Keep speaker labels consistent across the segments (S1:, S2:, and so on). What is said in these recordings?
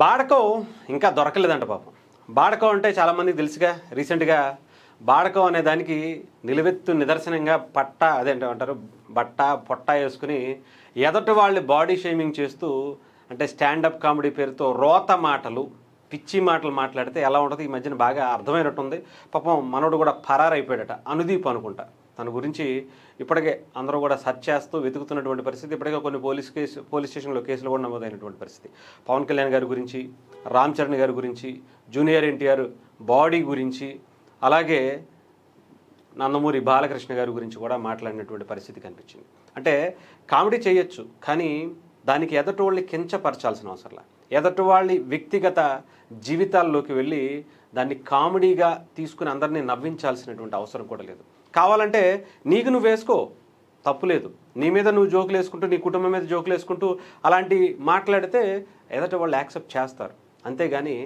S1: బాడకో ఇంకా దొరకలేదంట పాపం. బాడకో అంటే చాలామందికి తెలుసుగా. రీసెంట్గా బాడకో అనే దానికి నిలువెత్తు నిదర్శనంగా అదేంటారు బట్ట పొట్ట వేసుకుని ఎదటి వాళ్ళు బాడీ షేమింగ్ చేస్తూ, అంటే స్టాండప్ కామెడీ పేరుతో రోత మాటలు, పిచ్చి మాటలు మాట్లాడితే ఎలా ఉంటుంది ఈ మధ్యన బాగా అర్థమైనట్టుంది. పాపం మనోడు కూడా పరారైపోయాడట. అనుదీప్ అనుకుంటా. తన గురించి ఇప్పటికే అందరూ కూడా సెర్చ్ చేస్తూ వెతుకుతున్నటువంటి పరిస్థితి. ఇప్పటికే కొన్ని పోలీస్ స్టేషన్లో కేసులు కూడా నమోదైనటువంటి పరిస్థితి. పవన్ కళ్యాణ్ గారి గురించి, రామ్ చరణ్ గారి గురించి, జూనియర్ ఎన్టీఆర్ బాడీ గురించి, అలాగే నందమూరి బాలకృష్ణ గారి గురించి కూడా మాట్లాడినటువంటి పరిస్థితి కనిపించింది. అంటే కామెడీ చేయొచ్చు, కానీ దానికి ఎదటి వాళ్ళని కించపరచాల్సిన అవసరంలా. ఎదటి వాళ్ళ వ్యక్తిగత జీవితాల్లోకి వెళ్ళి దాన్ని కామెడీగా తీసుకుని అందరినీ నవ్వించాల్సినటువంటి అవసరం కూడా లేదు. కావాలంటే నీకు నువ్వు వేసుకో, తప్పులేదు. నీ మీద నువ్వు జోకులు వేసుకుంటూ, నీ కుటుంబం మీద జోకులు వేసుకుంటూ అలాంటి మాట్లాడితే ఎదటి వాళ్ళు యాక్సెప్ట్ చేస్తారు. అంతేగాని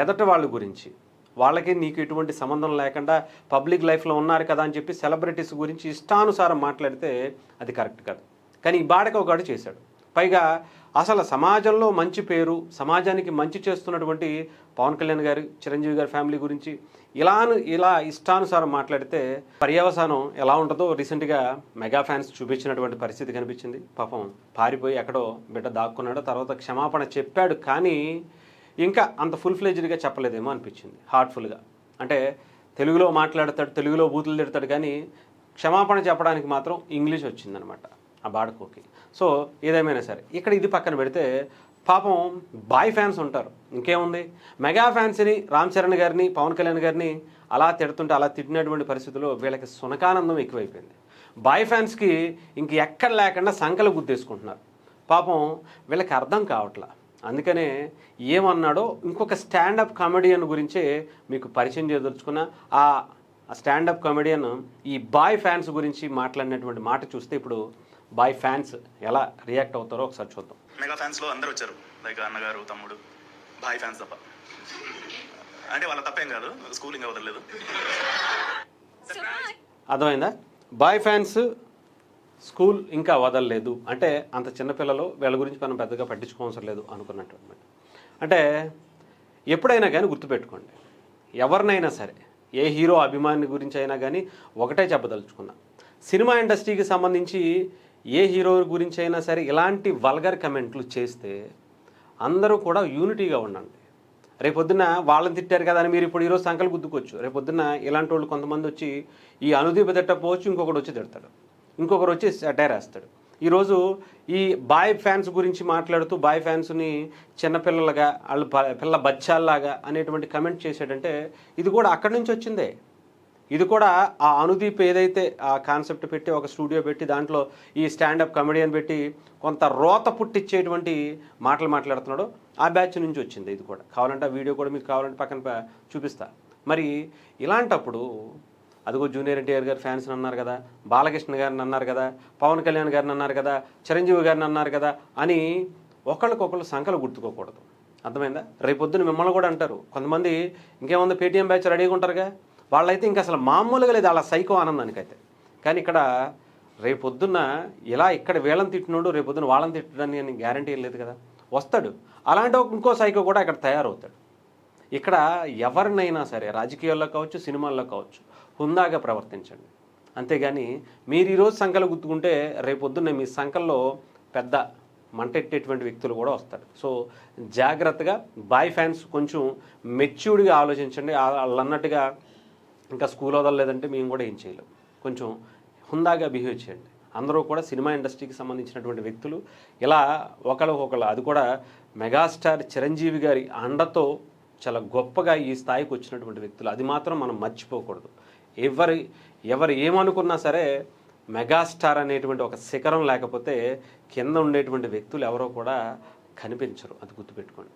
S1: ఎదటి వాళ్ళ గురించి, వాళ్ళకి నీకు ఎటువంటి సంబంధం లేకుండా పబ్లిక్ లైఫ్లో ఉన్నారు కదా అని చెప్పి సెలబ్రిటీస్ గురించి ఇష్టానుసారం మాట్లాడితే అది కరెక్ట్ కాదు. కానీ ఈ బాడక ఒకటి చేశాడు. పైగా అసలు సమాజంలో మంచి పేరు, సమాజానికి మంచి చేస్తున్నటువంటి పవన్ కళ్యాణ్ గారు, చిరంజీవి గారి ఫ్యామిలీ గురించి ఇలా ఇష్టానుసారం మాట్లాడితే పర్యవసానం ఎలా ఉంటుందో రీసెంట్గా మెగా ఫ్యాన్స్ చూపించినటువంటి పరిస్థితి కనిపించింది. పాపం పారిపోయి ఎక్కడో బిడ్డ దాక్కున్నాడు. తర్వాత క్షమాపణ చెప్పాడు, కానీ ఇంకా అంత ఫుల్ ఫ్లెడ్జ్డ్గా చెప్పలేదేమో అనిపించింది. హార్ట్ఫుల్గా అంటే తెలుగులో మాట్లాడతాడు, తెలుగులో బూతులు తిడతాడు, కానీ క్షమాపణ చెప్పడానికి మాత్రం ఇంగ్లీష్ వచ్చిందనమాట ఆ బాడకోకి. సో ఏదేమైనా సరే ఇక్కడ ఇది పక్కన పెడితే పాపం బాయ్ ఫ్యాన్స్ ఉంటారు. ఇంకేముంది, మెగా ఫ్యాన్స్ని, రామ్ చరణ్ గారిని, పవన్ కళ్యాణ్ గారిని అలా తిడుతుంటే, అలా తిట్టినటువంటి పరిస్థితుల్లో వీళ్ళకి సునకానందం ఎక్కువైపోయింది. బాయ్ ఫ్యాన్స్కి ఇంక ఎక్కడ లేకుండా సంకలు గుద్దేసుకుంటున్నారు. పాపం వీళ్ళకి అర్థం కావట్లా. అందుకనే ఏమన్నాడో ఇంకొక స్టాండప్ కామెడియన్ గురించే మీకు పరిచయం చేయదలుచుకున్న. ఆ స్టాండప్ కామెడియన్ ఈ బాయ్ ఫ్యాన్స్ గురించి మాట్లాడినటువంటి మాట చూస్తే ఇప్పుడు బాయ్ ఫ్యాన్స్ ఎలా రియాక్ట్ అవుతారో ఒకసారి చూద్దాం.
S2: మెగా ఫ్యాన్స్లో అందరూ వచ్చారు, లైక్ అన్నగారు, తమ్ముడు, బాయ్ ఫ్యాన్స్ తప్ప. అంటే వాళ్ళ తప్పేం కాదు, స్కూల్ ఇంకా వదలలేదు.
S1: అర్థమైందా? బాయ్ ఫ్యాన్స్ స్కూల్ ఇంకా వదలలేదు అంటే అంత చిన్నపిల్లలు, వీళ్ళ గురించి మనం పెద్దగా పట్టించుకోవసరం లేదు అనుకున్నట్టు అనమాట. అంటే ఎప్పుడైనా కానీ గుర్తుపెట్టుకోండి, ఎవరినైనా సరే, ఏ హీరో అభిమాని గురించి అయినా కానీ ఒకటే చెప్పదలుచుకున్నా, సినిమా ఇండస్ట్రీకి సంబంధించి ఏ హీరో గురించి అయినా సరే ఇలాంటి వల్గర్ కమెంట్లు చేస్తే అందరూ కూడా యూనిటీగా ఉండండి. రేపొద్దున వాళ్ళని తిట్టారు కదా అని మీరు ఇప్పుడు ఈరోజు సంకలు గుద్దుకోవచ్చు. రేపొద్దున ఇలాంటి వాళ్ళు కొంతమంది వచ్చి ఈ అనుదీప తిట్టపోవచ్చు, ఇంకొకటి వచ్చి తిడతాడు, ఇంకొకరు వచ్చి అటైర్ వేస్తాడు. ఈరోజు ఈ బాయ్ ఫ్యాన్స్ గురించి మాట్లాడుతూ బాయ్ ఫ్యాన్స్ని చిన్నపిల్లలుగా, వాళ్ళు పిల్ల బచ్చాల్లాగా అనేటువంటి కమెంట్ చేశాడంటే ఇది కూడా అక్కడి నుంచి వచ్చిందే. ఇది కూడా ఆ అనుదీప్ ఏదైతే ఆ కాన్సెప్ట్ పెట్టి ఒక స్టూడియో పెట్టి దాంట్లో ఈ స్టాండప్ కమెడియన్ పెట్టి కొంత రోత పుట్టించేటువంటి మాటలు మాట్లాడుతున్నాడో ఆ బ్యాచ్ నుంచి వచ్చింది. ఇది కూడా కావాలంటే ఆ వీడియో కూడా మీకు కావాలంటే పక్కన చూపిస్తా. మరి ఇలాంటప్పుడు అదిగో జూనియర్ ఎన్టీఆర్ గారు ఫ్యాన్స్ అన్నారు కదా, బాలకృష్ణ గారిని అన్నారు కదా, పవన్ కళ్యాణ్ గారిని అన్నారు కదా, చిరంజీవి గారిని అన్నారు కదా అని ఒకళ్ళకొకళ్ళు సంకలు గుర్తుకోకూడదు. అర్థమైందా? రేపొద్దున మిమ్మల్ని కూడా అంటారు కొంతమంది. ఇంకేముంది, పేటీఎం బ్యాచ్ రెడీగా ఉంటారుగా, వాళ్ళైతే ఇంకా అసలు మామూలుగా లేదు అలా సైకో ఆనందానికైతే. కానీ ఇక్కడ రేపొద్దున్న ఇలా ఇక్కడ వీళ్ళని తిట్టినోడు రేపొద్దున వాళ్ళని తిట్టడాన్ని అని గ్యారంటీ ఏం లేదు కదా. వస్తాడు అలాంటి ఇంకో సైకో కూడా ఇక్కడ తయారవుతాడు. ఇక్కడ ఎవరినైనా సరే, రాజకీయాల్లో కావచ్చు, సినిమాల్లో కావచ్చు, హుందాగా ప్రవర్తించండి. అంతేగాని మీరు ఈరోజు సంకలు గుర్తుకుంటే రేపొద్దున్న మీ సంకల్లో పెద్ద మంటెట్టేటువంటి వ్యక్తులు కూడా వస్తారు. సో జాగ్రత్తగా బాయ్ ఫ్యాన్స్ కొంచెం మెచ్యూర్డ్గా ఆలోచించండి. వాళ్ళు అన్నట్టుగా ఇంకా స్కూల్ వదలలేదంటే మేము కూడా ఏం చేయలేం. కొంచెం హుందాగా బిహేవ్ చేయండి. అందరూ కూడా సినిమా ఇండస్ట్రీకి సంబంధించినటువంటి వ్యక్తులు ఇలా ఒకళ్ళకొకళ్ళు, అది కూడా మెగాస్టార్ చిరంజీవి గారి అండతో చాలా గొప్పగా ఈ స్థాయికి వచ్చినటువంటి వ్యక్తులు. అది మాత్రం మనం మర్చిపోకూడదు. ఎవరు ఏమనుకున్నా సరే మెగాస్టార్ అనేటువంటి ఒక శిఖరం లేకపోతే కింద ఉండేటువంటి వ్యక్తులు ఎవరో కూడా కనిపించరు. అది గుర్తుపెట్టుకోండి.